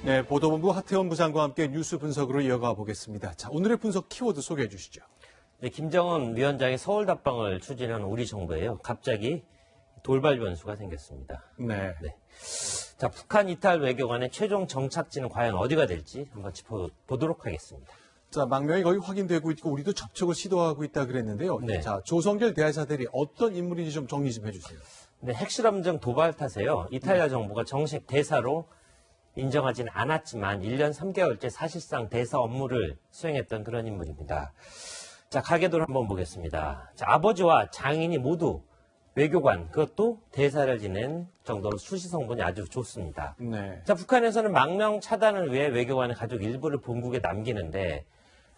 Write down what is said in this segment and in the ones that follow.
네, 보도본부 하태원 부장과 함께 뉴스 분석으로 이어가 보겠습니다. 자, 오늘의 분석 키워드 소개해 주시죠. 네, 김정은 위원장의 서울 답방을 추진하는 우리 정부에요. 갑자기 돌발 변수가 생겼습니다. 네. 자, 북한 이탈 외교관의 최종 정착지는 과연 어디가 될지 한번 짚어보도록 하겠습니다. 자, 망명이 거의 확인되고 있고 우리도 접촉을 시도하고 있다 그랬는데요. 네. 자, 조성길 대사 대리 어떤 인물인지 좀 정리 좀 해주세요. 네, 핵실험정 도발 탓에요. 이탈리아 정부가 정식 대사로 인정하지는 않았지만 1년 3개월째 사실상 대사 업무를 수행했던 그런 인물입니다. 자, 가계도를 한번 보겠습니다. 자, 아버지와 장인이 모두 외교관, 그것도 대사를 지낸 정도로 수시 성분이 아주 좋습니다. 네. 자, 북한에서는 망명 차단을 위해 외교관의 가족 일부를 본국에 남기는데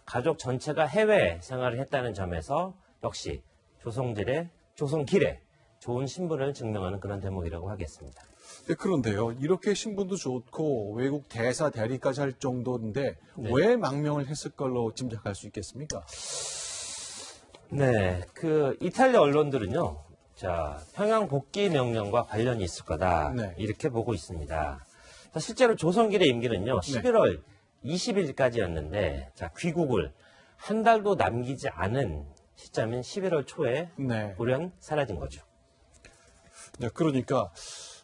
가족 전체가 해외 생활을 했다는 점에서 역시 조성길의 좋은 신분을 증명하는 그런 대목이라고 하겠습니다. 네, 그런데요, 이렇게 신분도 좋고 외국 대사 대리까지 할 정도인데 네. 왜 망명을 했을 걸로 짐작할 수 있겠습니까? 네, 이탈리아 언론들은요, 자, 평양 복귀 명령과 관련이 있을 거다. 네. 이렇게 보고 있습니다. 자, 실제로 조성길의 임기는요, 11월 20일까지였는데, 자, 귀국을 한 달도 남기지 않은 시점인 11월 초에 네. 돌연 사라진 거죠. 네, 그러니까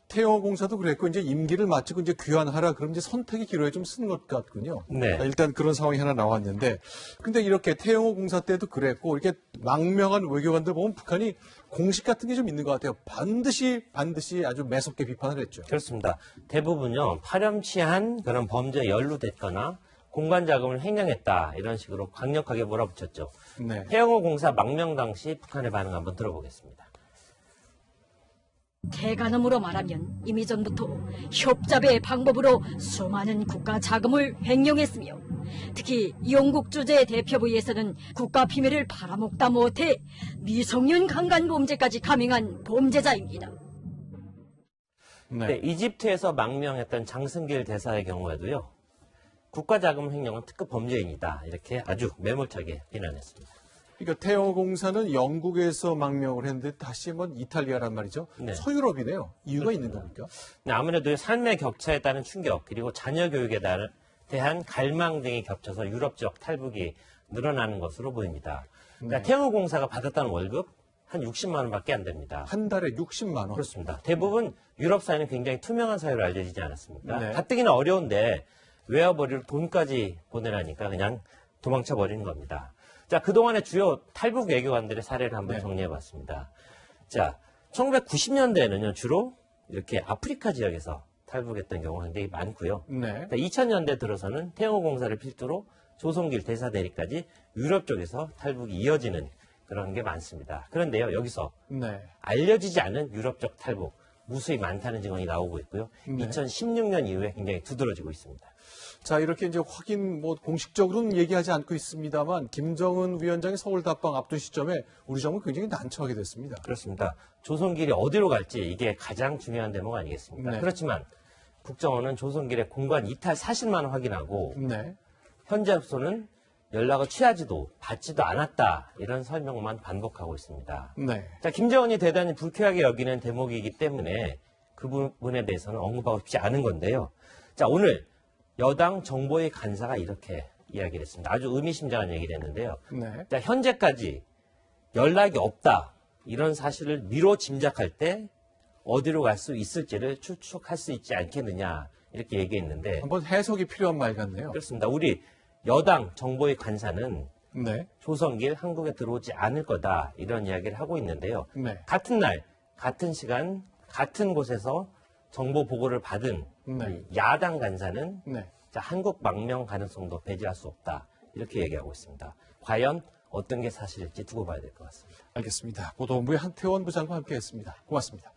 태영호공사도 그랬고 이제 임기를 마치고 이제 귀환하라 그럼 이제 선택의 기로에 좀 쓴 것 같군요. 네. 일단 그런 상황이 하나 나왔는데, 근데 이렇게 태영호공사 때도 그랬고 이렇게 망명한 외교관들 보면 북한이 공식 같은 게 좀 있는 것 같아요. 반드시 아주 매섭게 비판을 했죠. 그렇습니다. 대부분요, 파렴치한 그런 범죄에 연루됐거나 공간 자금을 횡령했다. 이런 식으로 강력하게 몰아붙였죠. 네. 태영호 공사 망명 당시 북한의 반응 한번 들어보겠습니다. 대간음으로 말하면 이미 전부터 협잡의 방법으로 수많은 국가 자금을 횡령했으며 특히 영국 주재 대표부에서는 국가 비밀을 팔아먹다 못해 미성년 강간 범죄까지 감행한 범죄자입니다. 네, 이집트에서 망명했던 장승길 대사의 경우에도요. 국가 자금 횡령은 특급 범죄인이다. 이렇게 아주 매몰차게 비난했습니다. 그러니까 태영호공사는 영국에서 망명을 했는데 다시 한번 이탈리아란 말이죠. 네. 서유럽이네요. 이유가 있는 겁니까? 네, 아무래도 삶의 격차에 따른 충격 그리고 자녀 교육에 대한 갈망 등이 겹쳐서 유럽 지역 탈북이 늘어나는 것으로 보입니다. 그러니까 태영호 공사가 받았다는 월급 한 60만 원밖에 안 됩니다. 한 달에 60만 원. 그렇습니다. 대부분 유럽 사회는 굉장히 투명한 사회로 알려지지 않았습니까? 네. 가뜩이나 어려운데 외화벌이로 돈까지 보내라니까 그냥 도망쳐 버리는 겁니다. 자, 그동안의 주요 탈북 외교관들의 사례를 한번 네. 정리해봤습니다. 자, 1990년대에는요, 주로 이렇게 아프리카 지역에서 탈북했던 경우가 굉장히 많고요. 네. 2000년대 들어서는 태영호 공사를 필두로 조성길 대사 대리까지 유럽 쪽에서 탈북이 이어지는 그런 게 많습니다. 그런데요, 여기서 네. 알려지지 않은 유럽적 탈북, 무수히 많다는 증언이 나오고 있고요. 네. 2016년 이후에 굉장히 두드러지고 있습니다. 자, 이렇게 이제 공식적으로는 얘기하지 않고 있습니다만, 김정은 위원장의 서울 답방 앞둔 시점에 우리 정부 굉장히 난처하게 됐습니다. 그렇습니다. 조선길이 어디로 갈지 이게 가장 중요한 대목 아니겠습니까? 네. 그렇지만 국정원은 조선길의 공간 이탈 사실만 확인하고 네. 현재로서는 연락을 취하지도 받지도 않았다. 이런 설명만 반복하고 있습니다. 네. 자, 김정은이 대단히 불쾌하게 여기는 대목이기 때문에 그 부분에 대해서는 언급하고 싶지 않은 건데요. 자, 오늘 여당 정보위 간사가 이렇게 이야기를 했습니다. 아주 의미심장한 얘기를 했는데요. 네. 자, 현재까지 연락이 없다. 이런 사실을 미뤄 짐작할 때 어디로 갈 수 있을지를 추측할 수 있지 않겠느냐. 이렇게 얘기했는데. 한번 해석이 필요한 말 같네요. 그렇습니다. 우리 여당 정보위 간사는 네. 조성길 한국에 들어오지 않을 거다. 이런 이야기를 하고 있는데요. 네. 같은 날, 같은 시간, 같은 곳에서 정보 보고를 받은 네. 야당 간사는 네. 자, 한국 망명 가능성도 배제할 수 없다. 이렇게 얘기하고 있습니다. 과연 어떤 게 사실일지 두고 봐야 될 것 같습니다. 알겠습니다. 보도본부의 한태원 부장과 함께했습니다. 고맙습니다.